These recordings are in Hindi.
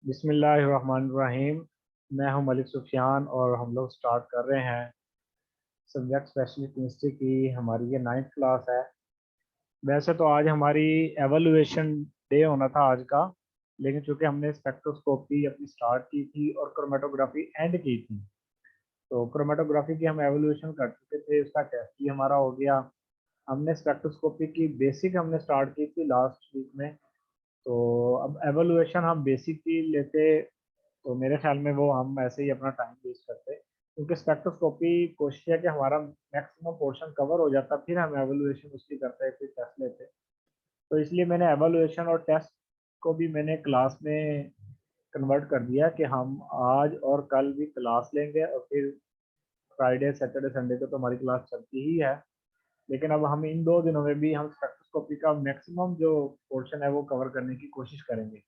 बिस्मिल्लाहिर्रहमानिर्रहीम। मैं हूं मलिक सुफियान और हम लोग स्टार्ट कर रहे हैं सब्जेक्ट स्पेशलिस्ट केमिस्ट्री की। हमारी ये 9th क्लास है। वैसे तो आज हमारी एवल्यूएशन डे होना था आज का, लेकिन चूंकि हमने स्पेक्ट्रोस्कोपी अपनी स्टार्ट की थी और क्रोमेटोग्राफी एंड की थी, तो क्रोमेटोग्राफी की हम एवल्यूएशन कर चुके थे, उसका टेस्ट भी हमारा हो गया। हमने स्पेक्ट्रोस्कोपी की बेसिक हमने स्टार्ट की थी लास्ट वीक में, तो अब एवल्यूएशन हम बेसिक की लेते तो मेरे ख्याल में वो हम ऐसे ही अपना टाइम वेस्ट करते, क्योंकि स्पेक्ट्रोस्कोपी कोशिश है कि हमारा मैक्सिमम पोर्शन कवर हो जाता, फिर हम एवल्यूएशन उसकी करते फिर टेस्ट लेते। तो इसलिए मैंने एवल्यूएशन और टेस्ट को भी मैंने क्लास में कन्वर्ट कर दिया कि हम आज और कल भी क्लास लेंगे और फिर फ्राइडे सैटरडे संडे को तो हमारी क्लास चलती ही है, लेकिन अब हम इन 2 दिनों में भी हम स्पेक्ट्रोस्कोपी का मैक्सिमम जो पोर्शन है वो कवर करने की कोशिश करेंगे।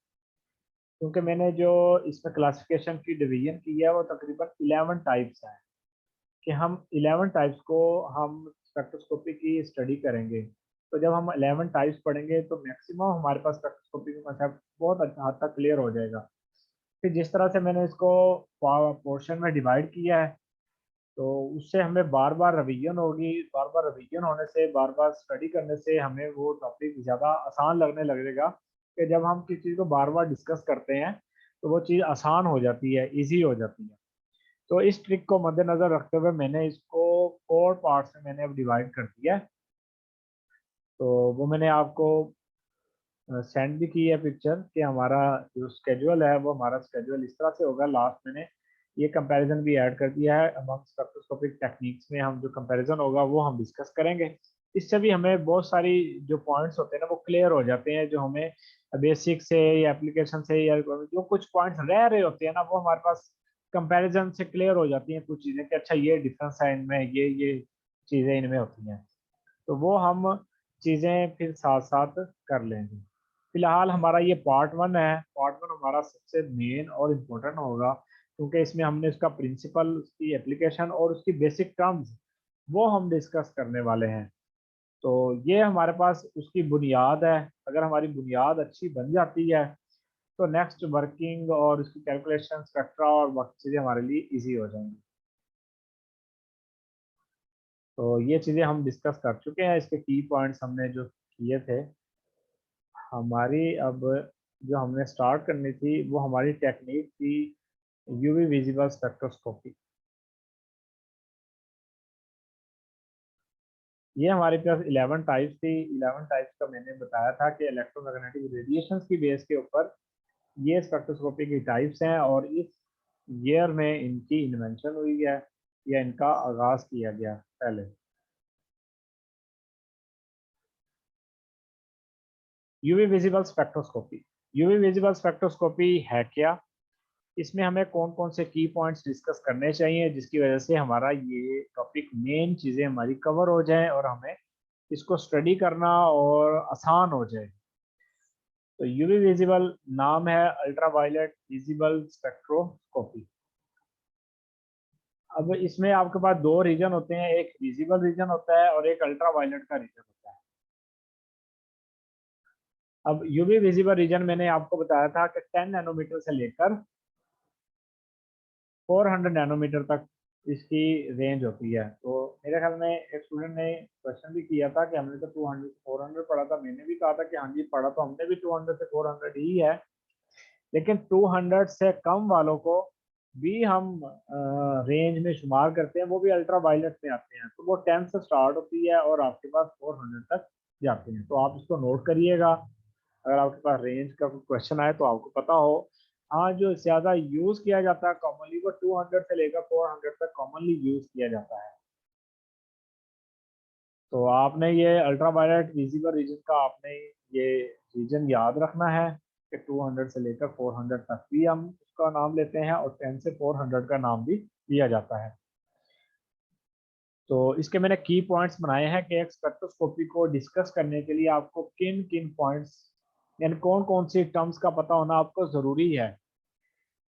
क्योंकि मैंने जो इसमें क्लासिफिकेशन की डिवीजन की है वो तकरीबन 11 टाइप्स हैं, कि हम 11 टाइप्स को हम स्पेक्ट्रोस्कोपी की स्टडी करेंगे। तो जब हम 11 टाइप्स पढ़ेंगे तो मैक्सिमम हमारे पास स्पेक्ट्रोस्कोपी का कंसेप्ट बहुत अच्छा हद तक क्लियर हो जाएगा। फिर जिस तरह से मैंने इसको पोर्शन में डिवाइड किया है, तो उससे हमें बार बार रिवीजन होगी, बार बार रिवीजन होने से, बार बार स्टडी करने से हमें वो टॉपिक ज़्यादा आसान लगने लगेगा, कि जब हम किसी चीज़ को बार बार डिस्कस करते हैं तो वो चीज़ आसान हो जाती है, इजी हो जाती है। तो इस ट्रिक को मद्देनजर रखते हुए मैंने इसको 4 पार्ट्स में मैंने अब डिवाइड कर दिया है। तो वो मैंने आपको सेंड भी की है पिक्चर, कि हमारा जो स्केड्यूल है वो हमारा स्केड्यूल इस तरह से होगा। लास्ट मैंने ये कंपैरिजन भी ऐड कर दिया है अमंग स्पेक्ट्रोस्कोपिक टेक्निक्स में, हम जो कंपैरिजन होगा वो हम डिस्कस करेंगे। इससे भी हमें बहुत सारी जो पॉइंट्स होते हैं ना वो क्लियर हो जाते हैं, जो हमें बेसिक से या एप्लीकेशन से या जो कुछ पॉइंट्स रह रहे होते हैं ना वो हमारे पास कंपैरिजन से क्लियर हो जाती हैं कुछ चीज़ें, कि अच्छा ये डिफरेंस है इनमें, ये चीज़ें इनमें होती हैं। तो वो हम चीज़ें फिर साथ साथ कर लेंगे। फिलहाल हमारा ये पार्ट 1 है। पार्ट 1 हमारा सबसे मेन और इम्पोर्टेंट होगा, क्योंकि इसमें हमने उसका प्रिंसिपल, उसकी एप्लीकेशन और उसकी बेसिक टर्म्स वो हम डिस्कस करने वाले हैं। तो ये हमारे पास उसकी बुनियाद है। अगर हमारी बुनियाद अच्छी बन जाती है तो नेक्स्ट वर्किंग और उसकी कैलकुलेशन, स्पेक्ट्रा और बाकी चीज़ें हमारे लिए ईजी हो जाएंगी। तो ये चीज़ें हम डिस्कस कर चुके हैं, इसके की पॉइंट्स हमने जो किए थे। हमारी अब जो हमने स्टार्ट करनी थी वो हमारी टेक्निक थी यूवी विजिबल स्पेक्ट्रोस्कोपी। ये हमारे पास 11 टाइप्स थी। 11 टाइप्स का मैंने बताया था कि इलेक्ट्रोमैग्नेटिक रेडिएशंस की बेस के ऊपर ये स्पेक्ट्रोस्कोपी की टाइप्स हैं, और इस ईयर में इनकी इन्वेंशन हुई है या इनका आगाज किया गया पहले। UV visible spectroscopy. UV visible spectroscopy है क्या, इसमें हमें कौन कौन से की पॉइंट्स डिस्कस करने चाहिए जिसकी वजह से हमारा ये टॉपिक, मेन चीज़ें हमारी कवर हो जाएं और हमें इसको स्टडी करना और आसान हो जाए। तो यूवी विजिबल नाम है अल्ट्रा वायलेट विजिबल स्पेक्ट्रोस्कोपी। अब इसमें आपके पास 2 रीजन होते हैं, एक विजिबल रीजन होता है और एक अल्ट्रा वायलेट का रीजन होता है। अब यूवी विजिबल रीजन मैंने आपको बताया था कि 10 नैनोमीटर से लेकर 400 नैनोमीटर तक इसकी रेंज होती है। तो मेरे ख्याल में एक स्टूडेंट ने क्वेश्चन भी किया था कि हमने तो 200 से 400 पढ़ा था। मैंने भी कहा था कि हाँ जी, पढ़ा तो हमने भी 200 से 400 ही है, लेकिन 200 से कम वालों को भी हम रेंज में शुमार करते हैं, वो भी अल्ट्रा वायलेट में आते हैं। तो वो 10 से स्टार्ट होती है और आपके पास 400 तक जाते हैं। तो आप इसको नोट करिएगा, अगर आपके पास रेंज का कोई क्वेश्चन आए तो आपको पता हो। हाँ, जो ज़्यादा यूज़ किया जाता है कॉमनली वो 200 से लेकर 400 तक कॉमनली यूज़ किया जाता है। तो आपने ये अल्ट्रा वायलेट विजिबल रीजन का आपने ये रीजन याद रखना है, कि 200 से लेकर 400 तक भी हम उसका नाम लेते हैं और 10 से 400 का नाम भी लिया जाता है। तो इसके मैंने की पॉइंट्स बनाए हैं कि एक स्पेक्ट्रोस्कोपी को डिस्कस करने के लिए आपको किन किन पॉइंट्स, यानी कौन कौन सी टर्म्स का पता होना आपको ज़रूरी है।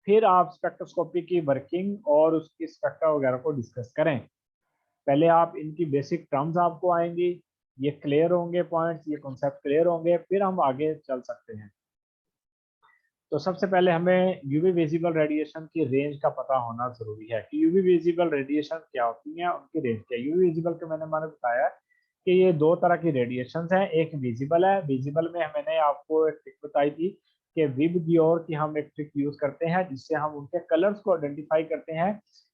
फिर आप स्पेक्ट्रोस्कोपी की वर्किंग और उसकी स्पेक्ट्रा वगैरह को डिस्कस करें। पहले आप इनकी बेसिक टर्म्स आपको आएंगी, ये क्लियर होंगे पॉइंट्स, ये कॉन्सेप्ट क्लियर होंगे, फिर हम आगे चल सकते हैं। तो सबसे पहले हमें यूवी विजिबल रेडिएशन की रेंज का पता होना जरूरी है कि यूवी विजिबल रेडिएशन क्या होती है, उनकी रेंज क्या है। यूवी विजिबल के मैंने बताया कि ये दो तरह की रेडिएशन है। एक विजिबल है, विजिबल में मैंने आपको एक ट्रिक बताई थी कि विब दियोर की हम एक ट्रिक यूज करते हैं जिससे हम उनके कलर्स को आइडेंटिफाई करते हैं।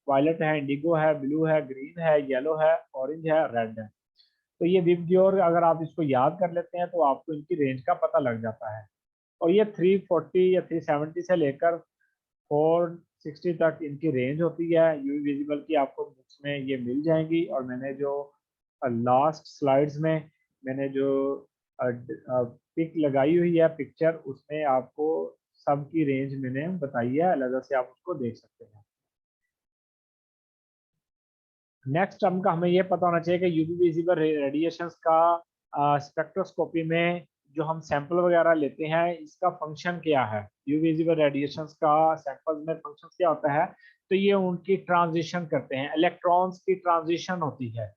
वायलेट है, इंडिगो है, ब्लू है, ग्रीन है, येलो है, ऑरेंज है, रेड है। तो ये विब दियोर अगर आप इसको याद कर लेते हैं तो आपको इनकी रेंज का पता लग जाता है। और ये 340 या 370 से लेकर 460 तक इनकी रेंज होती है। यूवी विजिबल की आपको बुक्स में ये मिल जाएंगी। और मैंने जो लास्ट स्लाइड्स में मैंने जो पिक लगाई हुई है पिक्चर, उसमें आपको सब की रेंज मैंने बताई है, अलग से आप उसको देख सकते हैं। नेक्स्ट टर्म का हमें ये पता होना चाहिए कि यूवी विजिबल रेडिएशंस का स्पेक्ट्रोस्कोपी में जो हम सैंपल वगैरह लेते हैं इसका फंक्शन क्या है। यूवी विजिबल रेडिएशंस का सैंपल्स में फंक्शन क्या होता है, तो ये उनकी ट्रांजिशन करते हैं, इलेक्ट्रॉन्स की ट्रांजिशन होती है।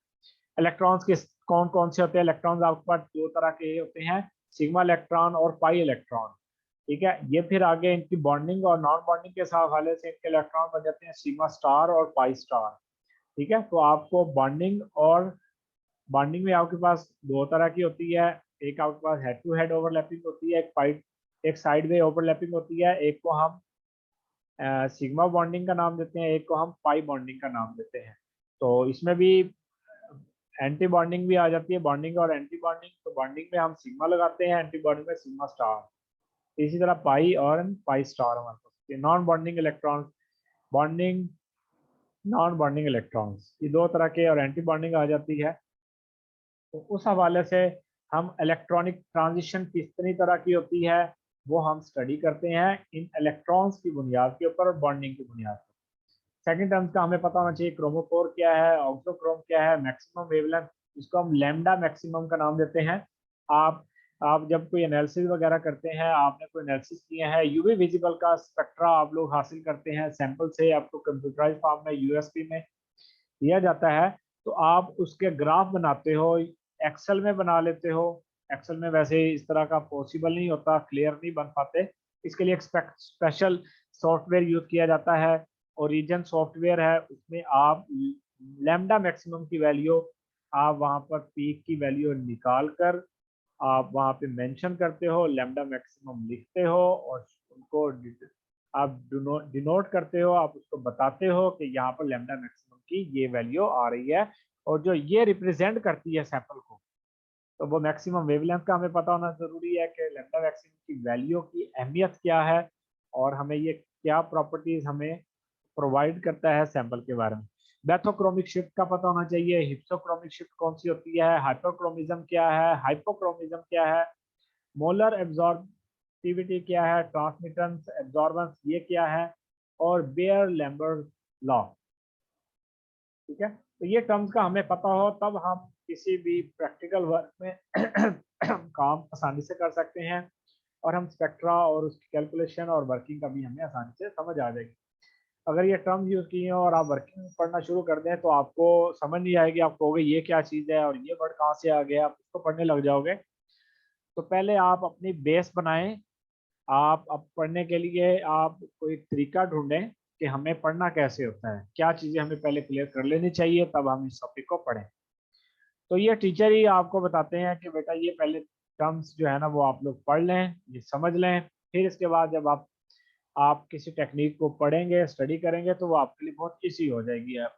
इलेक्ट्रॉन्स के कौन कौन से होते हैं? इलेक्ट्रॉन्स आपके पास दो तरह के होते हैं, सिग्मा इलेक्ट्रॉन और पाई इलेक्ट्रॉन। ठीक है, ये फिर आगे इनकी बॉन्डिंग और नॉन बॉन्डिंग के हवाले से इनके इलेक्ट्रॉन बन जाते हैं सिग्मा स्टार और पाई स्टार। ठीक है, तो आपको बॉन्डिंग और बॉन्डिंग में आपके पास दो तरह की होती है। एक आपके पास हेड टू हेड ओवरलैपिंग होती है, एक साइड वे ओवरलैपिंग होती है। एक को हम सिग्मा बॉन्डिंग का नाम देते हैं, एक को हम पाई बॉन्डिंग का नाम देते हैं। तो इसमें भी एंटी बॉन्डिंग भी आ जाती है, बॉन्डिंग और एंटी बॉन्डिंग। तो बॉन्डिंग में हम सिग्मा लगाते हैं, एंटी बॉन्डिंग में सिग्मा स्टार। इसी तरह पाई और पाई स्टार हमारे पास non bonding electron, bonding non bonding electrons, ये दो तरह के, और एंटी बॉन्डिंग आ जाती है। तो उस हवाले से हम इलेक्ट्रॉनिक ट्रांजिशन कितनी तरह की होती है वो हम स्टडी करते हैं इन इलेक्ट्रॉन्स की बुनियाद के ऊपर और बॉन्डिंग की बुनियाद पर। सेकंड टर्म्स का हमें पता होना चाहिए, क्रोमोफोर क्या है, ऑक्सोक्रोम क्या है, मैक्सिमम वेवलेंथ, इसको हम लैम्डा मैक्सिमम का नाम देते हैं। आप आप जब कोई एनालिसिस वगैरह करते हैं, आपने कोई एनालिसिस किया है, यूवी विजिबल का स्पेक्ट्रा आप लोग हासिल करते हैं सैंपल से, आपको कंप्यूटराइज फॉर्म में यूएसपी में दिया जाता है। तो आप उसके ग्राफ बनाते हो, एक्सेल में बना लेते हो। एक्सेल में वैसे इस तरह का पॉसिबल नहीं होता, क्लियर नहीं बन पाते। इसके लिए एक स्पेशल सॉफ्टवेयर यूज किया जाता है, ओरिजिन सॉफ्टवेयर है। उसमें आप लैम्डा मैक्सिमम की वैल्यू, आप वहां पर पीक की वैल्यू निकाल कर आप वहां पे मेंशन करते हो, लैम्डा मैक्सिमम लिखते हो और उनको आप डिनोट करते हो, आप उसको बताते हो कि यहाँ पर लैम्डा मैक्सिमम की ये वैल्यू आ रही है और जो ये रिप्रेजेंट करती है सैंपल को। तो वो मैक्सिमम वेवलेंथ का हमें पता होना जरूरी है कि लैम्डा मैक्सिमम की वैल्यू की अहमियत क्या है और हमें ये क्या प्रॉपर्टीज हमें प्रोवाइड करता है सैंपल के बारे में। बैथोक्रोमिक शिफ्ट का पता होना चाहिए, हिप्सोक्रोमिक शिफ्ट कौन सी होती है, हाइपरक्रोमिज्म क्या है, हाइपोक्रोमिज्म क्या है, मोलर एब्जॉर्बिविटी क्या है, ट्रांसमिटेंस एब्जॉर्बेंस ये क्या है, और बेयर लैम्बर्ट लॉ। ठीक है, तो ये टर्म्स का हमें पता हो तब हम किसी भी प्रैक्टिकल वर्क में काम आसानी से कर सकते हैं और हम स्पेक्ट्रा और उसकी कैलकुलेशन और वर्किंग का भी हमें आसानी से समझ आ जाएगी। अगर ये टर्म्स यूज किए और आप वर्किंग पढ़ना शुरू कर दें तो आपको समझ नहीं आएगी, आप कहोगे ये क्या चीज़ है और ये वर्ड कहाँ से आ गया, आप उसको पढ़ने लग जाओगे। तो पहले आप अपनी बेस बनाएं। आप अब पढ़ने के लिए आप कोई तरीका ढूंढें कि हमें पढ़ना कैसे होता है, क्या चीज़ें हमें पहले क्लियर कर लेनी चाहिए तब हम इस टॉपिक को पढ़ें। तो ये टीचर ही आपको बताते हैं कि बेटा ये पहले टर्म्स जो है ना वो आप लोग पढ़ लें, ये समझ लें। फिर इसके बाद जब आप किसी टेक्निक को पढ़ेंगे, स्टडी करेंगे तो वो आपके लिए बहुत ईजी हो जाएगी। आप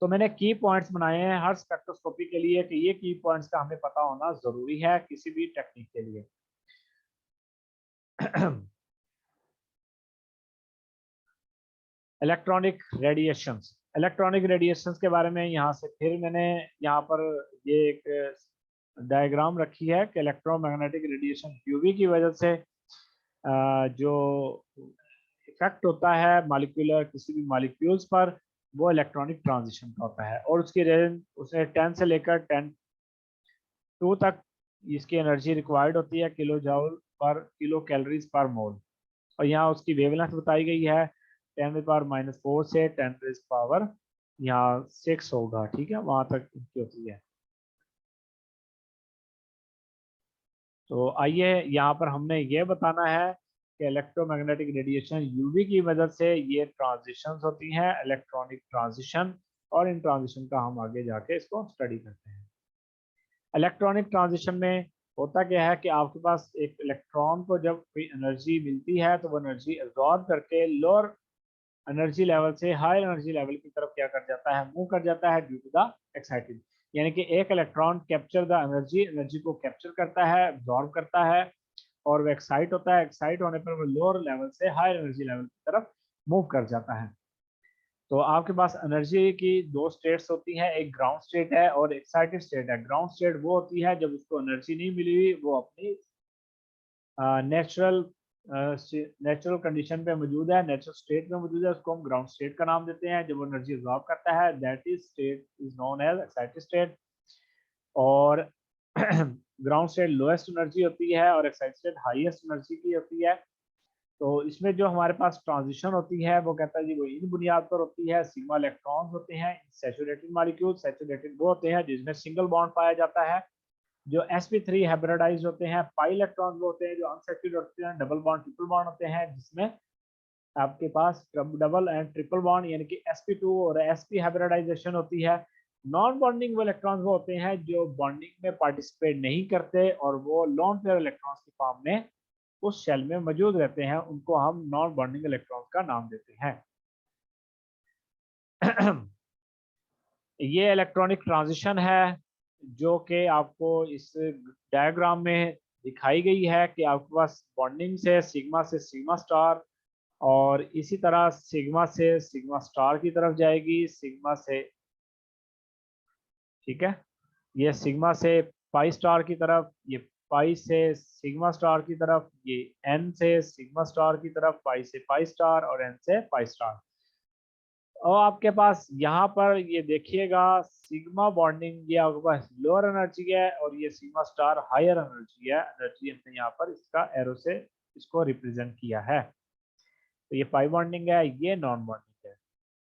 तो मैंने की पॉइंट्स बनाए हैं हर स्पेक्ट्रोस्कोपी के लिए कि ये की पॉइंट्स का हमें पता होना जरूरी है किसी भी टेक्निक के लिए। इलेक्ट्रॉनिक रेडिएशंस, इलेक्ट्रॉनिक रेडिएशंस के बारे में यहाँ से फिर मैंने यहाँ पर ये एक डायग्राम रखी है कि इलेक्ट्रोमैग्नेटिक रेडिएशन यूवी की वजह से जो इफेक्ट होता है मॉलिक्यूलर किसी भी मॉलिक्यूल्स पर, वो इलेक्ट्रॉनिक ट्रांजिशन का होता है। और उसकी रेंज उसने 10 से लेकर 10 तक इसकी एनर्जी रिक्वायर्ड होती है kilo joule per kilo calories per mole. और यहाँ उसकी वेवलेंथ बताई गई है 10⁻⁴ से 10⁻⁶ यहाँ 6 होगा। ठीक है, वहां तक इनकी होती है। तो आइए यहाँ पर हमने ये बताना है कि इलेक्ट्रोमैग्नेटिक रेडिएशन यूवी की मदद से ये ट्रांजिशंस होती हैं, इलेक्ट्रॉनिक ट्रांजिशन, और इन ट्रांजिशन का हम आगे जाके इसको स्टडी करते हैं। इलेक्ट्रॉनिक ट्रांजिशन में होता क्या है कि आपके पास एक इलेक्ट्रॉन को जब कोई एनर्जी मिलती है तो वो एनर्जी एब्जॉर्ब करके लोअर एनर्जी लेवल से हाई एनर्जी लेवल की तरफ क्या कर जाता है, मूव कर जाता है ड्यू टू द एक्साइटेड। यानी कि एक electron capture the energy, energy को कैप्चर करता है, एब्जॉर्ब करता है, और वो एक्साइट होता है। एक्साइट होने पर वो लोअर लेवल से हाई एनर्जी लेवल की तरफ मूव कर जाता है। तो आपके पास एनर्जी की दो स्टेट्स होती हैं, एक ग्राउंड स्टेट है और एक्साइटेड स्टेट है। ग्राउंड स्टेट वो होती है जब उसको एनर्जी नहीं मिली हुई, वो अपनी नेचुरल नेचुरल कंडीशन पे मौजूद है, नेचुरल स्टेट में मौजूद है, उसको हम ग्राउंड स्टेट का नाम देते हैं। जब वो एनर्जी एब्जॉर्ब करता है, that is state is known as excited state. और ग्राउंड स्टेट लोएस्ट एनर्जी होती है और एक्साइटेड स्टेट हाईएस्ट एनर्जी की होती है। तो इसमें जो हमारे पास ट्रांजिशन होती है वो कहता है जी वो इन बुनियाद पर होती है। सिग्मा इलेक्ट्रॉन्स होते हैं सैचुरेटेड मॉलिक्यूल। सैचुरेटेड वो होते हैं जिसमें सिंगल बॉन्ड पाया जाता है। जो sp3 हाइब्रिडाइज होते हैं। पाई इलेक्ट्रॉन्स वो होते हैं जो अनसैचुरेटेड होते हैं, डबल बॉन्ड ट्रिपल बॉन्ड होते हैं, जिसमें आपके पास डबल एंड ट्रिपल बॉन्ड यानी कि sp2 और sp हाइब्रिडाइजेशन होती है। नॉन बॉन्डिंग वो इलेक्ट्रॉन्स वो होते हैं जो बॉन्डिंग में पार्टिसिपेट नहीं करते और वो लोन पेयर इलेक्ट्रॉन्स की फॉर्म में उस शेल में मौजूद रहते हैं, उनको हम नॉन बॉन्डिंग इलेक्ट्रॉन्स का नाम देते हैं। ये इलेक्ट्रॉनिक ट्रांजिशन है जो कि आपको इस डायग्राम में दिखाई गई है कि आपके पास बॉन्डिंग से सिग्मा स्टार, और इसी तरह सिग्मा से सिग्मा स्टार की तरफ जाएगी, सिग्मा से, ठीक है, ये सिग्मा से पाई स्टार की तरफ, ये पाई से सिग्मा स्टार की तरफ, ये एन से सिग्मा स्टार की तरफ, पाई से पाई स्टार और एन से पाई स्टार। और आपके पास यहाँ पर ये देखिएगा सिग्मा बॉन्डिंग ये आपके पास लोअर एनर्जी है और ये सिग्मा स्टार हायर एनर्जी है। एनर्जी हमने यहाँ पर इसका एरो से इसको रिप्रेजेंट किया है। तो ये पाई बॉन्डिंग है, ये नॉन बॉन्डिंग है।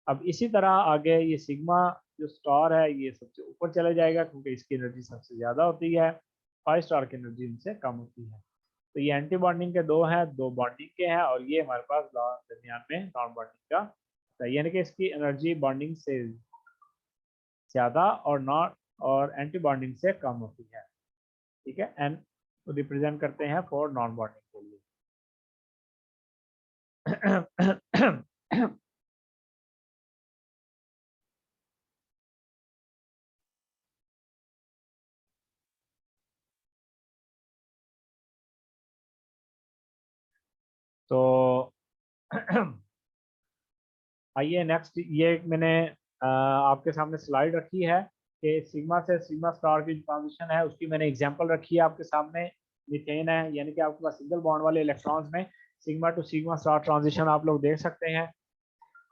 अब इसी तरह आगे ये सिग्मा जो स्टार है ये सबसे ऊपर चले जाएगा क्योंकि इसकी एनर्जी सबसे ज़्यादा होती है, पाई स्टार की एनर्जी इनसे कम होती है। तो ये एंटी बॉन्डिंग के दो हैं, दो बॉन्डिंग के हैं, और ये हमारे पास दरमियान में नॉन बॉन्डिंग का, यानी कि इसकी एनर्जी बॉन्डिंग से ज़्यादा और नॉन और एंटी बॉन्डिंग से कम होती है। ठीक है, एन को रिप्रेजेंट करते हैं फॉर नॉन बॉन्डिंग के लिए। तो आइए नेक्स्ट, ये मैंने आपके सामने स्लाइड रखी है कि सिग्मा से सिग्मा स्टार की ट्रांजिशन है, उसकी मैंने एग्जांपल रखी है आपके सामने। मीथेन है, यानी कि आपके पास सिंगल बॉन्ड वाले इलेक्ट्रॉन्स में sigma to sigma star transition आप लोग देख सकते हैं।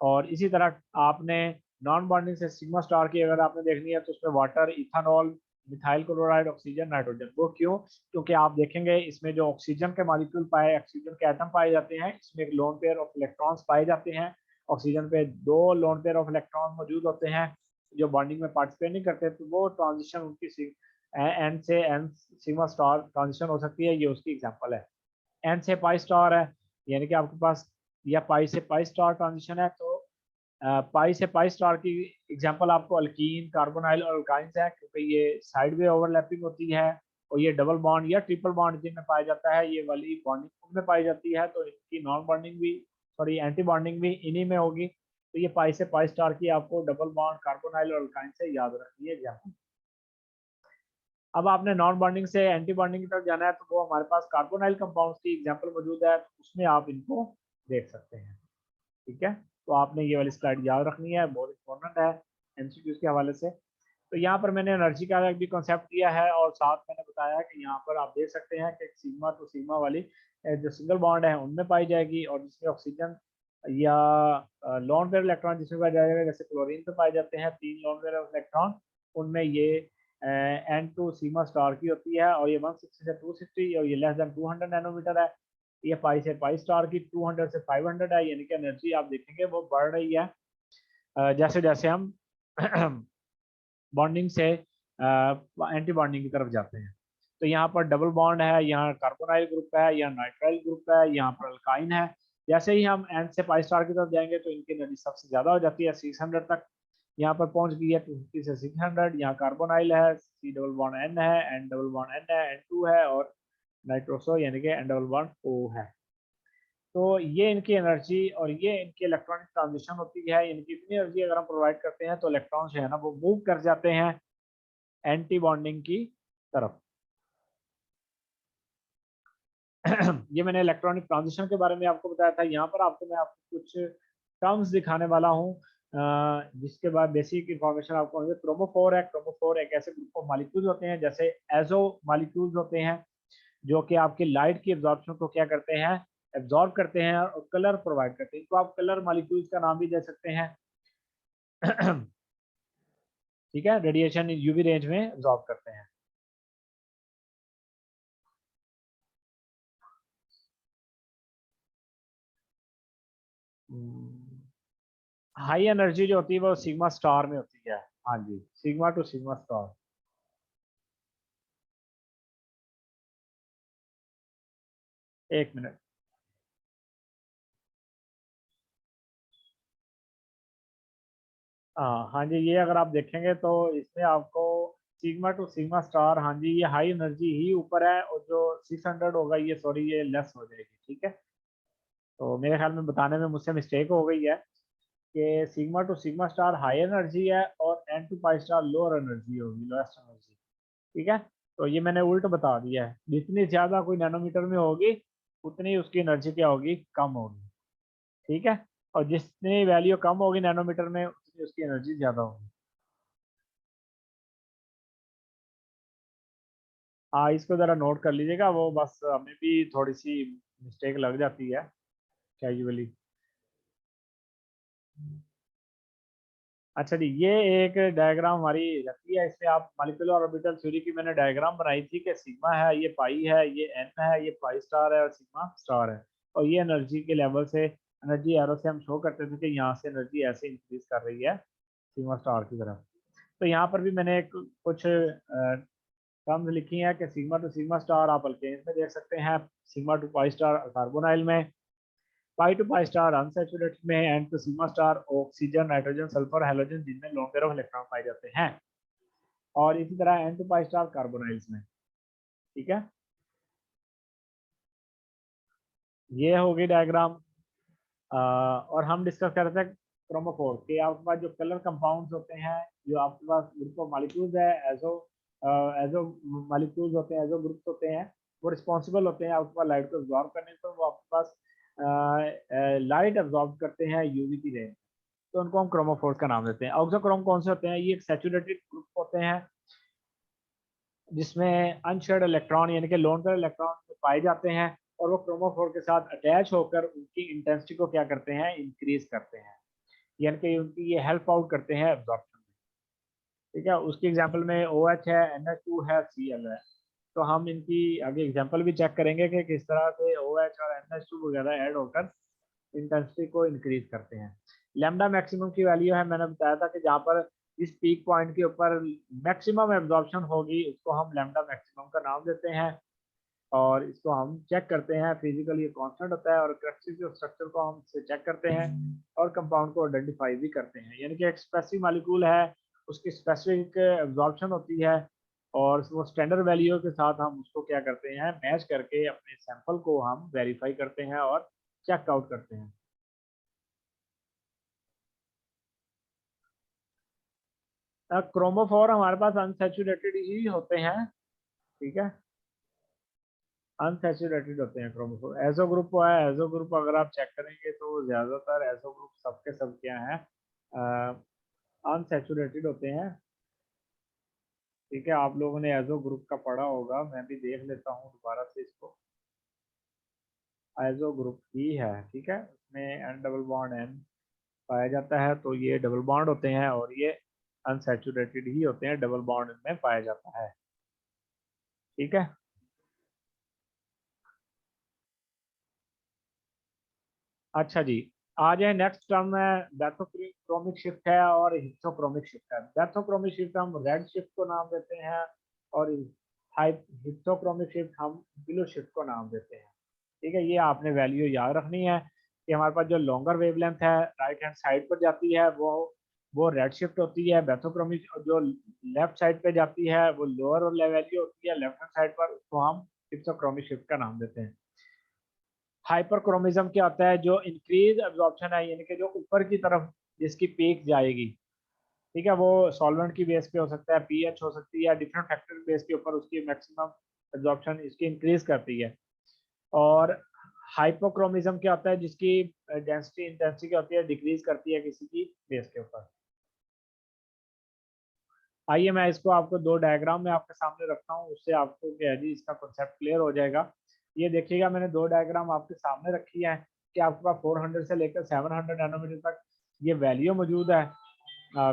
और इसी तरह आपने नॉन बॉन्डिंग से सिग्मा स्टार की अगर आपने देखनी है तो उसमें water, ethanol, methyl chloride, oxygen, nitrogen. वो क्यों? क्योंकि आप देखेंगे इसमें जो ऑक्सीजन के मॉलिक्यूल पाए, ऑक्सीजन के एटम पाए जाते हैं, इसमें एक लोन पेयर ऑफ इलेक्ट्रॉन्स पाए जाते हैं। ऑक्सीजन पे दो लोन पेयर ऑफ इलेक्ट्रॉन मौजूद होते हैं जो बॉन्डिंग में पार्टिसिपेट नहीं करते, तो वो ट्रांजिशन उनकी एन से एन सिग्मा स्टार ट्रांजिशन हो सकती है, ये उसकी एग्जांपल है। एन से पाई स्टार है, यानी कि आपके पास, या पाई से पाई स्टार ट्रांजिशन है, तो पाई से पाई स्टार की एग्जांपल आपको अल्कीन, कार्बोनाइल और अल्काइंस है, क्योंकि ये साइड वे ओवरलैपिंग होती है और ये डबल बॉन्ड या ट्रिपल बॉन्ड जिनमें पाया जाता है, ये वाली बॉन्डिंग उनमें पाई जाती है, तो इनकी नॉन बॉन्डिंग भी, सॉरी एंटी बॉन्डिंग भी इन्हीं में होगी। तो ये पाई से पाई स्टार की आपको डबल बॉन्ड कार्बोनाइल और अल्काइन से याद रखनी है एग्जाम्पल। अब आपने नॉन बॉन्डिंग से एंटी बॉन्डिंग की तरफ जाना है तो वो हमारे पास कार्बोनाइल कंपाउंड्स की एग्जाम्पल मौजूद है, तो उसमें आप इनको देख सकते हैं। ठीक है, तो आपने ये वाली स्लाइड याद रखनी है, बहुत इंपॉर्टेंट है एमसीक्यूज के हवाले से। तो यहाँ पर मैंने एनर्जी का एक भी कॉन्सेप्ट दिया है और साथ मैंने बताया है कि यहाँ पर आप देख सकते हैं कि सिग्मा टू सिग्मा वाली जो सिंगल बॉन्ड है उनमें पाई जाएगी, और जिसमें ऑक्सीजन या लॉन पेयर इलेक्ट्रॉन जिसमें पाया जाएगा, जैसे क्लोरीन पे पाए जाते हैं 3 लॉन पेयर इलेक्ट्रॉन, उनमें ये एन टू सिग्मा स्टार की होती है, और ये 160 से 260 और ये लेस देन 200 नैनोमीटर है। ये पाई से पाई स्टार की 200 से 500 है, यानी कि एनर्जी आप देखेंगे वो बढ़ रही है जैसे जैसे हम बॉन्डिंग से एंटी बॉन्डिंग की तरफ जाते हैं। तो यहाँ पर डबल बॉन्ड है, यहाँ कार्बोनाइल ग्रुप है, यहाँ नाइट्राइल ग्रुप है, यहाँ पर अल्काइन है। जैसे ही हम एन से पाई स्टार की तरफ जाएंगे तो इनकी एनर्जी सबसे ज्यादा हो जाती है 600 तक, यहाँ पर पहुंच गई है 250 से 600। यहाँ कार्बोनाइल है, सी डबल बॉन्ड एन है, एन डबल बॉन्ड एन है, N2 है, और नाइट्रोसो यानी कि एन डबल बॉन्ड O है। तो ये इनकी एनर्जी और ये इनकी इलेक्ट्रॉनिक ट्रांजिशन होती है। इनकी इतनी एनर्जी अगर हम प्रोवाइड करते हैं तो इलेक्ट्रॉन जो है ना वो मूव कर जाते हैं एंटी बॉन्डिंग की तरफ। ये मैंने इलेक्ट्रॉनिक ट्रांजिशन के बारे में आपको बताया था। यहाँ पर मैं आपको कुछ टर्म्स दिखाने वाला हूँ जिसके बाद बेसिक इंफॉर्मेशन आपको होंगे। क्रोमोफोर है, क्रोमोफोर एक ऐसे ग्रुप ऑफ मॉलिक्यूल्स होते हैं जैसे एजो मॉलिक्यूल्स होते हैं जो कि आपकी लाइट की एब्जॉर्प्शन को क्या करते हैं, एब्जॉर्ब करते हैं और कलर प्रोवाइड करते हैं। इनको आप कलर मॉलिक्यूल्स का नाम भी दे सकते हैं। ठीक है, रेडिएशन यूवी रेंज में एब्जॉर्ब करते हैं। हाई एनर्जी जो होती है वो सिग्मा स्टार में होती है। हाँ जी, सिग्मा टू सिग्मा स्टार। एक मिनट। हाँ जी, ये अगर आप देखेंगे तो इसमें आपको सिग्मा टू सिग्मा स्टार, हाँ जी, ये हाई एनर्जी ही ऊपर है और जो 600 होगा ये, सॉरी, ये लेस हो जाएगी। ठीक है, तो मेरे ख्याल में बताने में मुझसे मिस्टेक हो गई है कि sigma to sigma star high energy है और n to pi star lower energy होगी, लोएस्ट एनर्जी। ठीक है, तो ये मैंने उल्ट बता दिया है। जितनी ज्यादा कोई नैनोमीटर में होगी उतनी उसकी एनर्जी क्या होगी, कम होगी। ठीक है, और जितनी वैल्यू कम होगी नैनोमीटर में उतनी उसकी एनर्जी ज्यादा होगी। हाँ, इसको जरा नोट कर लीजिएगा, वो बस हमें भी थोड़ी सी मिस्टेक लग जाती है कैजुअली। अच्छा जी, ये एक डायग्राम हमारी रखी है, इसमें आप मॉलिक्यूलर ऑर्बिटल थ्योरी की मैंने डायग्राम बनाई थी कि सिग्मा है, ये पाई है, ये एन है, ये पाई स्टार है और सिग्मा स्टार है। और ये एनर्जी के लेवल से, एनर्जी एरो से हम शो करते थे कि यहाँ से एनर्जी ऐसे इंक्रीज कर रही है सिग्मा स्टार की तरफ। तो यहाँ पर भी मैंने कुछ टर्म्स लिखी हैं कि सिग्मा टू सिग्मा स्टार आप अल्केन्स में देख सकते हैं, sigma to pi star carbonyl में, pi to pi star unsaturated में, and to sigma star oxygen, nitrogen, sulphur, halogen जिनमें लोन पेयर ऑफ इलेक्ट्रॉन पाए जाते हैं, और इसी तरह n to pi star carbonyls में। ठीक है, ये हो गई डायग्राम। और हम डिस्कस कर रहे थे क्रोमोफोर के, आपके पास जो कलर कंपाउंड्स होते हैं, जो आपके पास ग्रुप ऑफ मॉलिक्यूल्स है, एजो एजो मॉलिक्यूल्स होते हैं, एजो ग्रुप्स होते हैं, वो रिस्पॉन्सिबल होते हैं आपके पास लाइट को एब्जॉर्ब करने पर। वो आपके पास लाइट एब्जॉर्ब करते हैं यूवी की रेंज, तो उनको हम क्रोमोफोर्स का नाम देते हैं। ऑक्सोक्रोम कौन से होते हैं, ये एक सैचुरेटेड ग्रुप होते हैं जिसमें अनशेयर्ड इलेक्ट्रॉन यानी कि लोन पेयर इलेक्ट्रॉन पाए जाते हैं, और वो क्रोमोफोर के साथ अटैच होकर उनकी इंटेंसिटी को क्या करते हैं, इंक्रीज करते हैं, यानी कि उनकी ये हेल्प आउट करते हैं एब्जॉर्प्शन में। ठीक है, उसकी एग्जांपल में OH है, NH2 है, Cl है। तो हम इनकी आगे एग्जांपल भी चेक करेंगे कि किस तरह से OH और NH2 वगैरह ऐड होकर इंटेंसिटी को इंक्रीज करते हैं। लैम्डा मैक्सिमम की वैल्यू है, मैंने बताया था कि जहाँ पर इस पीक पॉइंट के ऊपर मैक्सिमम एब्जॉर्प्शन होगी उसको हम लैम्डा मैक्सिमम का नाम देते हैं, और इसको हम चेक करते हैं फिजिकली, ये कांस्टेंट होता है, और करेक्टरिस्टिक ऑफ स्ट्रक्चर को हम इससे चेक करते हैं और कंपाउंड को आइडेंटिफाई भी करते हैं। यानी कि एक स्पेसिफिक मॉलिक्यूल है, उसकी स्पेसिफिक एब्जॉर्प्शन होती है, और वो स्टैंडर्ड वैल्यू के साथ हम उसको क्या करते हैं, मैच करके अपने सैंपल को हम वेरीफाई करते हैं और चेक आउट करते हैं। क्रोमोफोर हमारे पास अनसैचुरेटेड ही होते हैं। ठीक है, अनसैचुरेटेड होते हैं क्रोमोफोर। एजो ग्रुप है, एजो ग्रुप अगर आप चेक करेंगे तो ज्यादातर एजो ग्रुप सबके सब क्या है, अनसैचुरेटेड होते हैं। ठीक है, आप लोगों ने एजो ग्रुप का पढ़ा होगा, मैं भी देख लेता हूँ दोबारा से इसको। एजो ग्रुप ही है, ठीक है, उसमें एन डबल बॉन्ड एन पाया जाता है, तो ये डबल बॉन्ड होते हैं और ये अनसैचुरेटेड ही होते हैं, डबल बॉन्ड इनमें पाया जाता है। ठीक है, अच्छा जी, आ जाए नेक्स्ट टर्म है, बैथोक्रोमिक शिफ्ट है और हिस्टोक्रोमिक शिफ्ट है। बैथोक्रोमिक शिफ्ट हम रेड शिफ्ट को नाम देते हैं, और हिप्सोक्रोमिक शिफ्ट हम बिलो शिफ्ट को नाम देते हैं। ठीक है, ये आपने वैल्यू याद रखनी है कि हमारे पास जो लॉन्गर वेवलेंथ है राइट हैंड साइड पर जाती है वो रेड शिफ्ट होती है। बेथोक्रोमिक जो लेफ्ट साइड पे जाती है वो लोअर वैल्यू होती है लेफ्ट हैंड साइड पर, उसको हम हिप्सोक्रोमिक शिफ्ट का नाम देते हैं। हाइपरक्रोमिज्म क्या होता है, जो इंक्रीज एब्जॉर्प्शन है, यानी कि जो ऊपर की तरफ जिसकी पीक जाएगी। ठीक है, वो सॉल्वेंट की बेस पे हो सकता है, पीएच हो सकती है, डिफरेंट फैक्टर बेस के ऊपर उसकी मैक्सिमम एब्जॉर्प्शन इसकी इंक्रीज करती है। और हाइपोक्रोमिज्म क्या होता है, जिसकी डेंसिटी इंटेंसिटी क्या होती है, डिक्रीज करती है किसी की बेस के ऊपर। आइए मैं इसको आपको दो डायग्राम में आपके सामने रखता हूँ, उससे आपको क्या है जी इसका कॉन्सेप्ट क्लियर हो जाएगा। ये देखिएगा, मैंने दो डायग्राम आपके सामने रखी है कि आपके पास 400 से लेकर 700 नैनोमीटर तक ये वैल्यू मौजूद है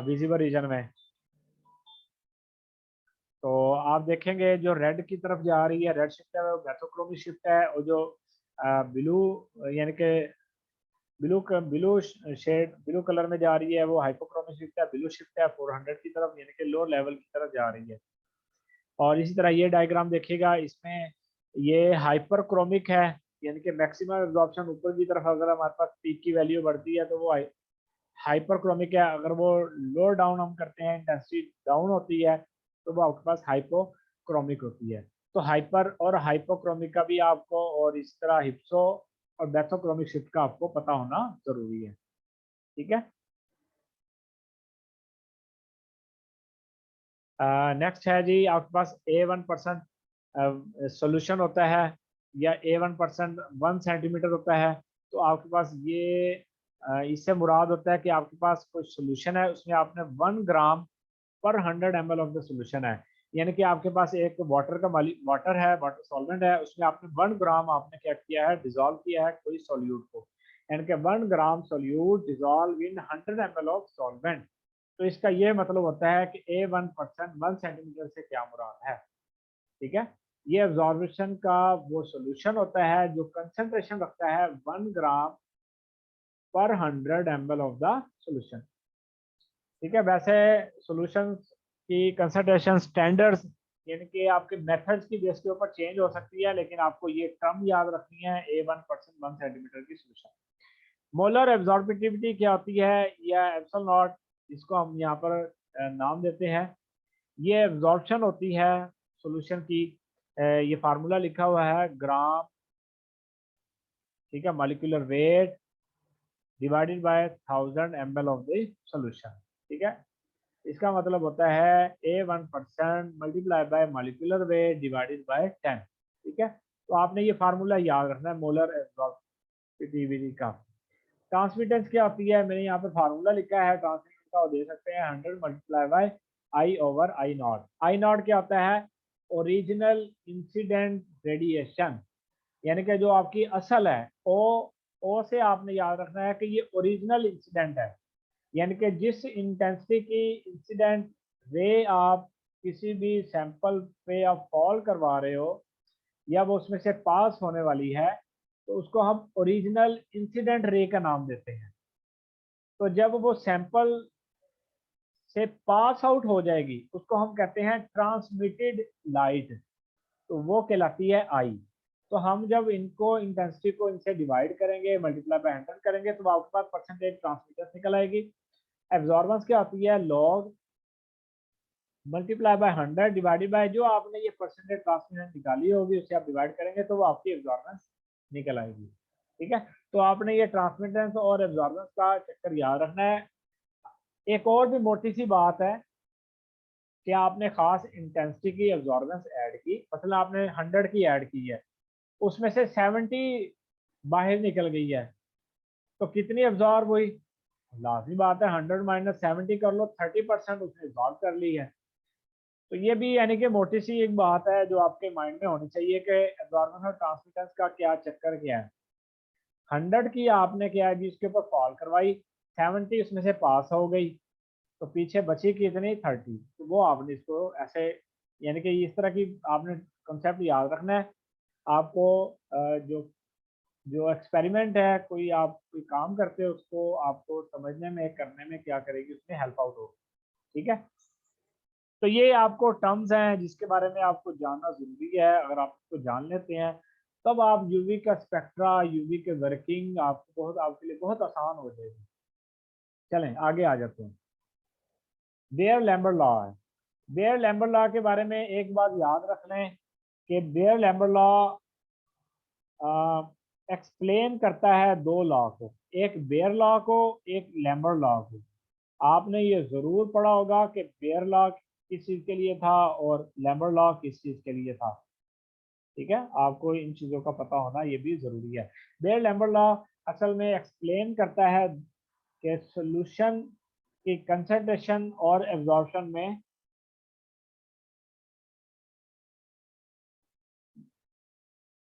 विजिबल रीजन में। तो आप देखेंगे जो रेड की तरफ जा रही है, रेड शिफ्ट है वो मेथोक्रोमिक शिफ्ट है, और जो ब्लू यानी कि ब्लू कलर में जा रही है वो हाइपोक्रोमिक शिफ्ट है, ब्लू शिफ्ट है 400 की तरफ, यानी कि लो लेवल की तरफ जा रही है। और इसी तरह ये डायग्राम देखिएगा, इसमें ये हाइपरक्रोमिक है, यानी कि मैक्सिमम एब्जॉर्प्शन ऊपर की तरफ अगर हमारे पास पीक की वैल्यू बढ़ती है तो वो हाइपरक्रोमिक है। अगर वो लोअर डाउन हम करते हैं, इंटेंसिटी डाउन होती है, तो वो आपके पास हाइपोक्रोमिक होती है। तो हाइपर और हाइपोक्रोमिक का भी आपको, और इस तरह हिप्सो और बेथोक्रोमिक शिफ्ट का आपको पता होना जरूरी है। ठीक है, नेक्स्ट है जी आपके पास A1% सोल्यूशन होता है, या A1% 1 सेंटीमीटर होता है। तो आपके पास ये इससे मुराद होता है कि आपके पास कोई सोल्यूशन है, उसमें आपने 1 ग्राम पर 100 ml ऑफ द सोल्यूशन है, यानी कि आपके पास एक वाटर है, वाटर सॉल्वेंट है, उसमें आपने 1 ग्राम आपने क्या किया है, डिजोल्व किया है कोई सोल्यूट को, यानी कि 1 gram solute dissolve in 100 ml of solvent. तो इसका ये मतलब होता है कि A1% 1 सेंटीमीटर से क्या मुराद है। ठीक है, ये एब्जॉर्बेशन का वो सोल्यूशन होता है जो कंसंट्रेशन रखता है 1 ग्राम पर 100 ml ऑफ द सोल्यूशन। ठीक है, वैसे सॉल्यूशन की कंसंट्रेशन स्टैंडर्ड्स यानी कि आपके मेथड्स की बेस के ऊपर चेंज हो सकती है, लेकिन आपको ये टर्म याद रखनी है A1% 1 सेंटीमीटर की सॉल्यूशन। मोलर एब्जॉर्बिटिविटी क्या होती है, या एप्सिलॉन नॉट जिसको हम यहाँ पर नाम देते हैं, ये एब्जॉर्प्शन होती है सॉल्यूशन की। ये फार्मूला लिखा हुआ है ग्राम, ठीक है, molecular weight divided by 1000 ml of the solution. ठीक है, इसका मतलब होता है A1% multiply by molecular weight divided by 10। ठीक है, तो आपने ये फार्मूला याद रखना है मोलर एब्जॉर्बिटिविटी का। ट्रांसमिटेंस क्या होती है, मैंने यहाँ पे फार्मूला लिखा है ट्रांसमिटेंस का, वो दे सकते हैं 100 multiply by I over I not. I not क्या होता है, ओरिजिनल इंसिडेंट रेडिएशन, यानी कि जो आपकी असल है ओ से आपने याद रखना है कि ये ओरिजिनल इंसिडेंट है, यानी कि जिस इंटेंसिटी की इंसिडेंट रे आप किसी भी सैंपल पे आप फॉल करवा रहे हो या वो उसमें से पास होने वाली है, तो उसको हम ओरिजिनल इंसिडेंट रे का नाम देते हैं। तो जब वो सैंपल से पास आउट हो जाएगी उसको हम कहते हैं ट्रांसमिटेड लाइट, तो वो कहलाती है आई। तो हम जब इनको इंटेंसिटी को इनसे डिवाइड करेंगे, मल्टीप्लाई बाय 100 करेंगे, तो आपके पास परसेंटेज ट्रांसमिटेंस निकल आएगी। एब्जॉर्बेंस क्या होती है, log multiply by 100 divided by जो आपने ये परसेंटेज ट्रांसमिटेंस निकाली होगी उससे आप डिवाइड करेंगे तो वो आपकी एब्जॉर्बेंस निकल आएगी। ठीक है, तो आपने ये ट्रांसमिटेंस और एब्जॉर्बेंस का चक्कर याद रखना है। एक और भी मोटी सी बात है कि आपने खास इंटेंसिटी की एब्जॉर्बेंस ऐड की, मतलब आपने 100 की ऐड की है, उसमें से 70 बाहर निकल गई है, तो कितनी एब्जॉर्ब हुई, लाजमी बात है 100 माइनस 70 कर लो, 30% उसने एब्जॉर्ब कर ली है। तो ये भी यानी कि मोटी सी एक बात है जो आपके माइंड में होनी चाहिए कि एब्जॉर्बेंस और ट्रांसमिटेंस का क्या चक्कर क्या है। 100 की आपने क्या है जी उसके ऊपर फॉल करवाई, 70 उसमें से पास हो गई, तो पीछे बची कितनी 30, तो वो आपने इसको ऐसे यानी कि इस तरह की आपने कंसेप्ट याद रखना है। आपको जो जो एक्सपेरिमेंट है, कोई आप कोई काम करते हो उसको आपको समझने में करने में क्या करेगी, उसमें हेल्प आउट हो। ठीक है, तो ये आपको टर्म्स हैं जिसके बारे में आपको जानना जरूरी है। अगर आप इसको जान लेते हैं तब आप यूवी का स्पेक्ट्रा, यूवी के वर्किंग आपको बहुत, आपके लिए बहुत आसान हो जाएगी। चलें आगे आ जाते हैं। बेयर लैम्बर्ट लॉ है। बेयर लैम्बर्ट लॉ के बारे में एक बात याद रख लें कि बेयर लैम्बर्ट लॉ एक्सप्लेन करता है दो लॉ को, एक बेयर लॉ को, एक लैम्बर्ट लॉ को। आपने ये जरूर पढ़ा होगा कि बेयर लॉ किस चीज के लिए था और लैम्बर्ट लॉ किस चीज के लिए था। ठीक है, आपको इन चीजों का पता होना ये भी जरूरी है। बेयर लैम्बर्ट लॉ असल में एक्सप्लेन करता है कि सॉल्यूशन की कंसंट्रेशन और एब्जॉर्प्शन में,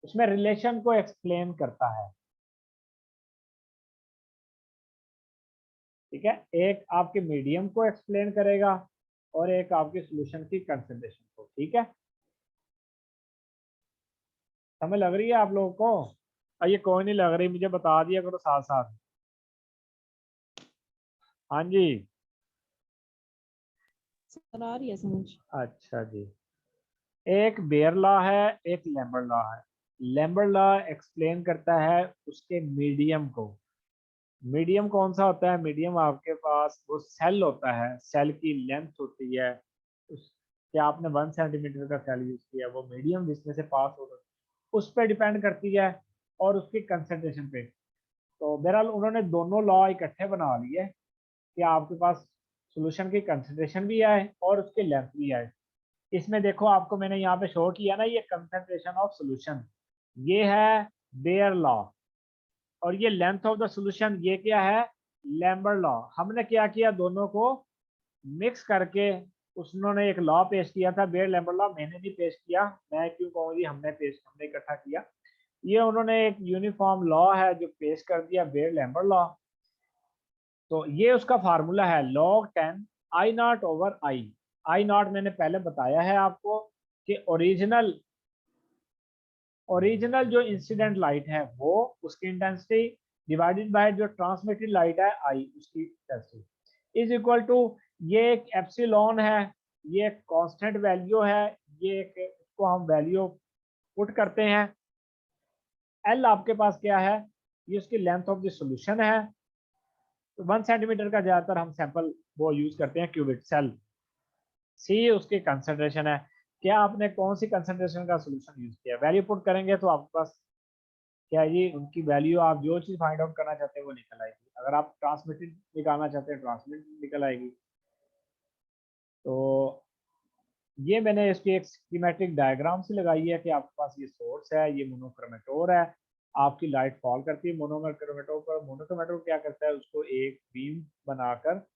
उसमें रिलेशन को एक्सप्लेन करता है। ठीक है, एक आपके मीडियम को एक्सप्लेन करेगा और एक आपके सॉल्यूशन की कंसंट्रेशन को। ठीक है, समझ लग रही है आप लोगों को? ये कोई नहीं लग रही, मुझे बता दिया करो साथ साथ। हाँ जी, सर आ रही है समझ। अच्छा जी। एक बेयर लॉ है, एक लैम्बर्ट लॉ है। लैम्बर्ट लॉ एक्सप्लेन करता है उसके मीडियम को। मीडियम कौन सा होता है? मीडियम आपके पास वो सेल होता है, सेल की लेंथ होती है, उस क्या आपने 1 सेंटीमीटर का सेल यूज किया, वो मीडियम जिसमें से पास हो रहा है उस पर डिपेंड करती है और उसकी कंसंट्रेशन पे। तो बहरहाल उन्होंने दोनों लॉ इकट्ठे बना लिए कि आपके पास सॉल्यूशन की कंसंट्रेशन भी आए और उसकी लेंथ भी आए। इसमें देखो आपको मैंने यहाँ पे शो किया ना, ये कंसंट्रेशन ऑफ सॉल्यूशन, ये है बेयर लॉ, और ये लेंथ ऑफ द सॉल्यूशन ये क्या है? Lambert law. हमने क्या किया, दोनों को मिक्स करके उन्होंने एक लॉ पेश किया था, बेयर लैम्बर्ट लॉ। मैंने नहीं पेश किया, मैं क्यों कहूँ जी, हमने इकट्ठा किया। ये उन्होंने एक यूनिफॉर्म लॉ है जो पेश कर दिया, बेयर लैम्बर्ट लॉ। तो ये उसका फार्मूला है log 10 I not over I. I not मैंने पहले बताया है आपको कि ओरिजिनल ओरिजिनल जो इंसिडेंट लाइट है वो, उसकी इंटेंसिटी डिवाइडेड बाय जो ट्रांसमिटेड लाइट है आई, उसकी इंटेंसिटी इज इक्वल टू, ये एक एप्सिलॉन है, ये एक कांस्टेंट वैल्यू है, ये एक, इसको हम वैल्यू पुट करते हैं। एल आपके पास क्या है? ये उसकी लेंथ ऑफ द सॉल्यूशन है। तो 1 सेंटीमीटर का ज्यादातर हम सैंपल वो यूज करते हैं क्यूबिक सेल। सी उसकी कंसंट्रेशन है। क्या आपने कौन सी कंसंट्रेशन का सॉल्यूशन यूज किया? वैल्यू पुट करेंगे तो आपके पास क्या है जी, उनकी वैल्यू, आप जो चीज फाइंड आउट करना चाहते हैं वो निकल आएगी। अगर आप ट्रांसमिटेड निकालना चाहते हैं, ट्रांसमिटेड निकल आएगी। तो ये मैंने इसकी एक स्कीमेटिक डायग्राम से लगाई है कि आपके पास ये सोर्स है, ये मोनोक्रोमेटोर है, आपकी लाइट फॉल करती है मोनोक्रोमेटोर पर। मोनोक्रोमेटोर क्या करता है, उसको एक बीम बनाकर,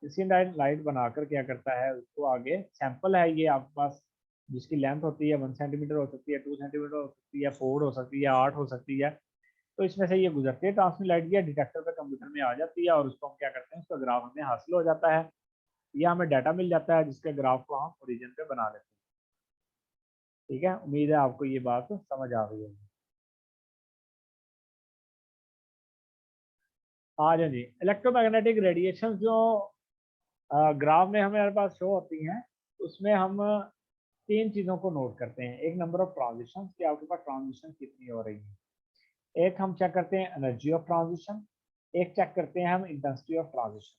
इसी लाइट बनाकर क्या करता है, उसको आगे सैंपल है ये आपके पास, जिसकी लेंथ होती है 1 सेंटीमीटर, हो सकती है 2 सेंटीमीटर, हो सकती है 4, हो सकती है 8, हो सकती है। तो इसमें से ये गुजरती है ट्रांसमिट लाइट, ये डिटेक्टर पे कंप्यूटर में आ जाती है और उसको हम क्या करते हैं, उसका ग्राफ हमें हासिल हो जाता है, या हमें डाटा मिल जाता है जिसके ग्राफ को हम ओरिजिन पे बना लेते हैं। ठीक है, उम्मीद है आपको ये बात समझ आ गई होगी। आ जाए जी, इलेक्ट्रोमैग्नेटिक रेडिएशन जो ग्राफ में हमारे पास शो होती हैं, उसमें हम तीन चीज़ों को नोट करते हैं। एक नंबर ऑफ ट्रांजिशन, कि आपके पास ट्रांजिशन कितनी हो रही है। एक हम चेक करते हैं एनर्जी ऑफ ट्रांजिशन। एक चेक करते हैं हम इंटेंसिटी ऑफ ट्रांजिशन।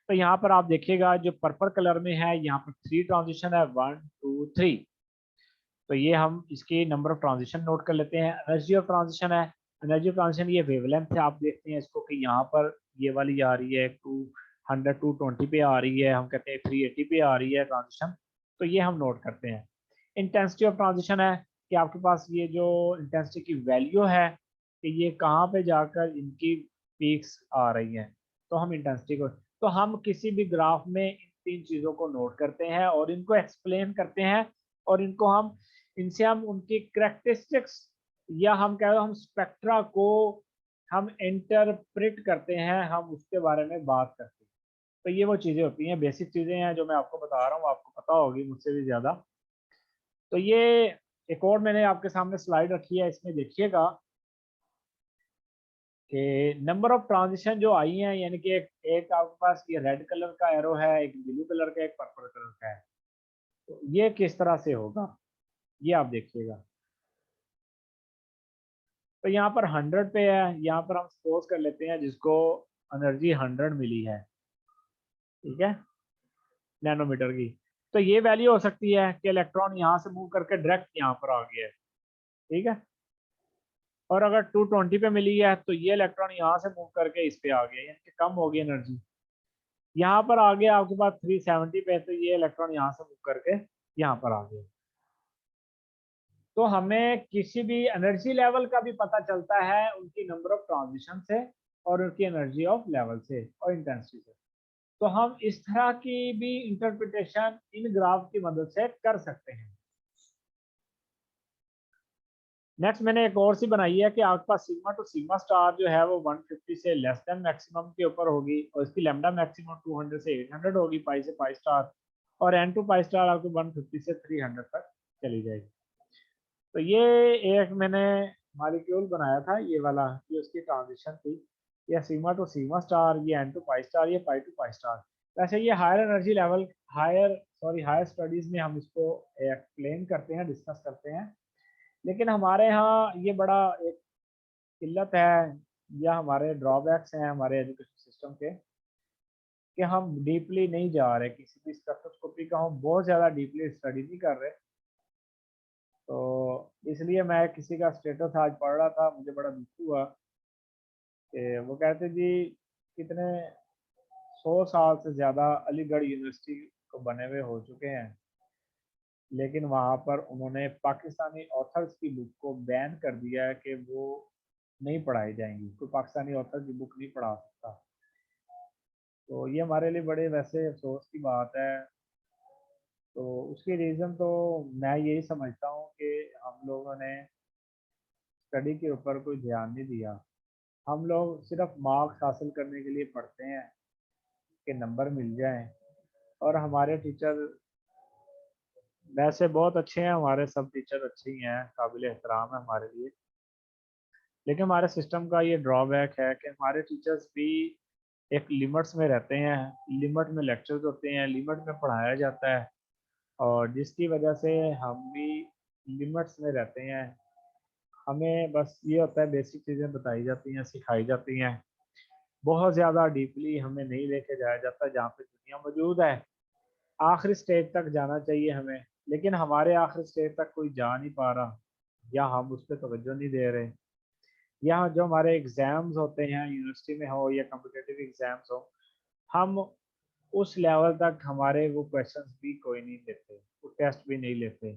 तो यहाँ पर आप देखिएगा जो पर्पल कलर में है, यहाँ पर 3 ट्रांजिशन है, 1 2 3। तो ये हम इसकी नंबर ऑफ ट्रांजिशन नोट कर लेते हैं। एनर्जी ऑफ ट्रांजिशन है, एनर्जी ऑफ ट्रांजिशन ये वेवलेंथ है। आप देखते हैं इसको कि यहाँ पर ये वाली आ रही है 200 220 पे आ रही है, हम कहते हैं 380 पे आ रही है ट्रांजिशन। तो ये हम नोट करते हैं। इंटेंसिटी ऑफ ट्रांजिशन है कि आपके पास ये जो इंटेंसिटी की वैल्यू है कि ये कहाँ पे जाकर इनकी पीक्स आ रही हैं। तो हम इंटेंसिटी को, तो हम किसी भी ग्राफ में इन तीन चीज़ों को नोट करते हैं और इनको एक्सप्लेन करते हैं, और इनको हम, इनसे हम उनकी करेक्टरिस्टिक्स, या हम कह रहे हम स्पेक्ट्रा को हम इंटरप्रेट करते हैं, हम उसके बारे में बात करते हैं। तो ये वो चीज़ें होती हैं, बेसिक चीज़ें हैं जो मैं आपको बता रहा हूँ, आपको पता होगी मुझसे भी ज़्यादा। तो ये एक और मैंने आपके सामने स्लाइड रखी है, इसमें देखिएगा कि नंबर ऑफ ट्रांजिशन जो आई हैं, यानी कि एक आपके पास ये रेड कलर का एरो है, एक ब्लू कलर का, एक पर्पल कलर का है। तो ये किस तरह से होगा ये आप देखिएगा। तो यहाँ पर 100 पे है, यहाँ पर हम सपोज कर लेते हैं जिसको एनर्जी 100 मिली है, ठीक है, नैनोमीटर की। तो ये वैल्यू हो सकती है कि इलेक्ट्रॉन यहाँ से मूव करके डायरेक्ट यहाँ पर आ गया है, ठीक है। और अगर 220 पे मिली है तो ये इलेक्ट्रॉन यहाँ से मूव करके इस पे आ गया, यानी कि कम हो गई एनर्जी। यहाँ पर आ गया आपके पास 370 पे, तो ये इलेक्ट्रॉन यहाँ से मूव करके यहाँ पर आ गया। तो हमें किसी भी एनर्जी लेवल का भी पता चलता है उनकी नंबर ऑफ ट्रांजिशन से और उनकी एनर्जी ऑफ लेवल से और इंटेंसिटी से। तो हम इस तरह की भी इंटरप्रिटेशन इन ग्राफ की मदद से कर सकते हैं। नेक्स्ट मैंने एक और सी बनाई है कि आपके पास सिग्मा टू सिग्मा स्टार जो है वो 150 से लेस देन मैक्सिमम के ऊपर होगी और इसकी लैम्डा मैक्सिमम 200 से 800 होगी पाई से पाई स्टार, और एन टू पाई स्टार आपको 150 से 300 तक चली जाएगी। तो ये एक मैंने मॉलिक्यूल बनाया था ये वाला, ये उसकी ट्रांजिशन थी, ये सिग्मा टू सिग्मा स्टार, ये एन टू पाई स्टार, ये पाई टू पाई स्टार। वैसे ये higher energy level, higher studies में हम इसको एक्सप्लेन करते हैं, डिस्कस करते हैं। लेकिन हमारे यहाँ ये बड़ा एक किल्लत है या हमारे ड्रॉबैक्स हैं हमारे एजुकेशन सिस्टम के, कि हम डीपली नहीं जा रहे, किसी भी स्पेक्ट्रोस्कोपी का हम बहुत ज़्यादा डीपली स्टडी नहीं कर रहे। तो इसलिए मैं किसी का स्टेटस आज पढ़ रहा था, मुझे बड़ा दुख हुआ कि वो कहते जी कितने 100 साल से ज़्यादा अलीगढ़ यूनिवर्सिटी को बने हुए हो चुके हैं, लेकिन वहाँ पर उन्होंने पाकिस्तानी ऑथर्स की बुक को बैन कर दिया है कि वो नहीं पढ़ाई जाएंगी, कोई पाकिस्तानी ऑथर की बुक नहीं पढ़ा सकता। तो ये हमारे लिए बड़े वैसे अफसोस की बात है। तो उसकी रीज़न तो मैं यही समझता हूँ कि हम लोगों ने स्टडी के ऊपर कोई ध्यान नहीं दिया। हम लोग सिर्फ मार्क्स हासिल करने के लिए पढ़ते हैं कि नंबर मिल जाएं, और हमारे टीचर वैसे बहुत अच्छे हैं, हमारे सब टीचर अच्छे ही हैं, काबिल एहतराम है हमारे लिए। लेकिन हमारे सिस्टम का ये ड्रॉबैक है कि हमारे टीचर्स भी एक लिमिट्स में रहते हैं, लिमिट में लेक्चर्स होते हैं, लिमिट में पढ़ाया जाता है, और जिसकी वजह से हम भी लिमिट्स में रहते हैं। हमें बस ये होता है बेसिक चीज़ें बताई जाती हैं, सिखाई जाती हैं, बहुत ज़्यादा डीपली हमें नहीं लेके जाया जाता जहाँ पे दुनिया मौजूद है। आखिरी स्टेज तक जाना चाहिए हमें, लेकिन हमारे आखिरी स्टेज तक कोई जा नहीं पा रहा, या हम उस पर तवज्जो नहीं दे रहे। यहाँ जो हमारे एग्ज़ाम्स होते हैं यूनिवर्सिटी में हो या कम्पिटिटिव एग्ज़ाम्स हो, हम उस लेवल तक हमारे वो क्वेश्चंस भी कोई नहीं लेते, वो टेस्ट भी नहीं लेते।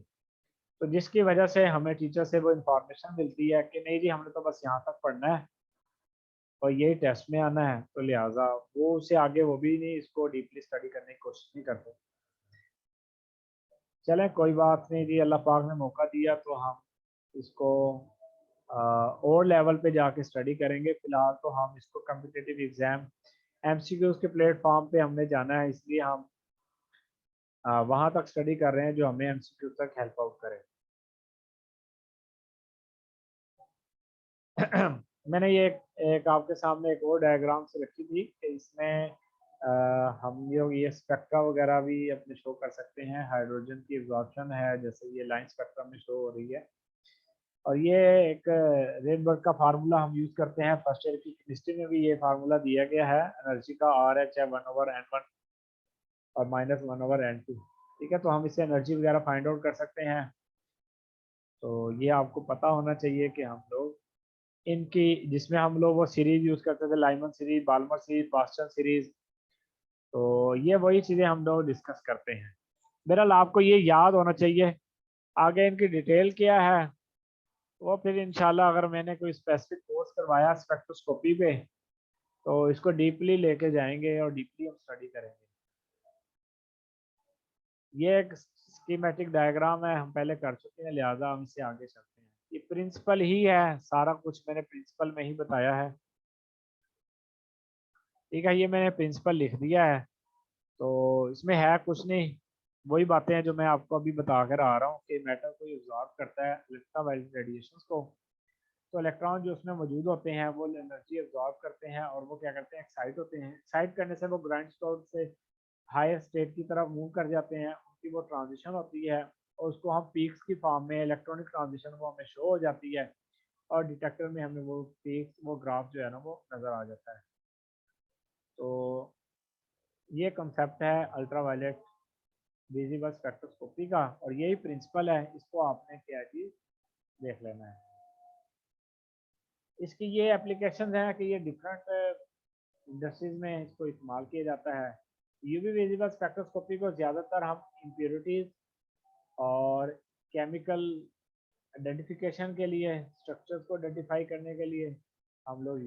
तो जिसकी वजह से हमें टीचर से वो इंफॉर्मेशन मिलती है कि नहीं जी हमने तो बस यहाँ तक पढ़ना है और यही टेस्ट में आना है, तो लिहाजा वो उससे आगे वो भी नहीं इसको डीपली स्टडी करने की कोशिश नहीं करते। चलें कोई बात नहीं जी, अल्लाह पाक ने मौका दिया तो हम इसको और लेवल पे जाके स्टडी करेंगे। फिलहाल तो हम इसको कम्पिटिटिव एग्ज़ाम एमसीक्यूज़ के प्लेटफॉर्म पे हमने जाना है, इसलिए हम वहाँ तक स्टडी कर रहे हैं जो हमें एमसीक्यू तक हेल्प आउट करे। मैंने ये एक आपके सामने एक और डायग्राम से रखी थी कि इसमें हम लोग ये स्पेक्ट्रा वगैरह भी अपने शो कर सकते हैं। हाइड्रोजन की एब्जॉर्प्शन है जैसे ये लाइन स्पेक्ट्रम में शो हो रही है, और ये एक रेनबर्ग का फार्मूला हम यूज़ करते हैं। फर्स्ट ईयर की केमिस्ट्री में भी ये फार्मूला दिया गया है, एनर्जी का आर एच है 1/n1 और -1/n2, ठीक है। तो हम इससे एनर्जी वगैरह फाइंड आउट कर सकते हैं। तो ये आपको पता होना चाहिए कि हम लोग इनकी, जिसमें हम लोग वो सीरीज यूज़ करते थे, Lyman series, Balmer series, Paschen series, तो ये वही चीज़ें हम लोग डिस्कस करते हैं। बहरहाल आपको ये याद होना चाहिए। आगे इनकी डिटेल क्या है वो फिर इंशाल्लाह अगर मैंने कोई स्पेसिफिक कोर्स करवाया स्पेक्ट्रोस्कोपी पे तो इसको डीपली लेके जाएंगे और डीपली हम स्टडी करेंगे। ये एक स्कीमेटिक डायग्राम है, हम पहले कर चुके हैं, लिहाजा हम इससे आगे चलते हैं। ये प्रिंसिपल ही है, सारा कुछ मैंने प्रिंसिपल में ही बताया है, ठीक है। ये मैंने प्रिंसिपल लिख दिया है, तो इसमें है कुछ नहीं, वही बातें हैं जो मैं आपको अभी बता कर आ रहा हूँ कि मैटर को ऑब्जॉर्व करता है इलेक्ट्रोमैग्नेटिक रेडिएशन को। तो इलेक्ट्रॉन जो उसमें मौजूद होते हैं वो एनर्जी एब्जॉर्ब करते हैं और वो क्या करते हैं, एक्साइट होते हैं। एक्साइट करने से वो ग्राउंड स्टेट से हायर स्टेट की तरफ मूव कर जाते हैं। की वो ट्रांजिशन होती है और उसको हम पीक्स की फॉर्म में इलेक्ट्रॉनिक ट्रांजिशन वो हमें शो हो जाती है और डिटेक्टर में हमें वो पीक्स वो ग्राफ जो है ना वो नज़र आ जाता है। तो ये कंसेप्ट है अल्ट्रावायलेट विजिबल स्पेक्ट्रोस्कोपी का और यही प्रिंसिपल है, इसको आपने क्या चीज़ देख लेना है। इसकी ये एप्लीकेशन हैं कि ये डिफरेंट इंडस्ट्रीज में इसको इस्तेमाल किया जाता है। यूवी विजिबल स्पेक्ट्रोस्कोपी को ज़्यादातर हम इम्प्योरिटीज़ और केमिकल आइडेंटिफिकेशन के लिए, स्ट्रक्चर्स को आइडेंटिफाई करने के लिए हम लोग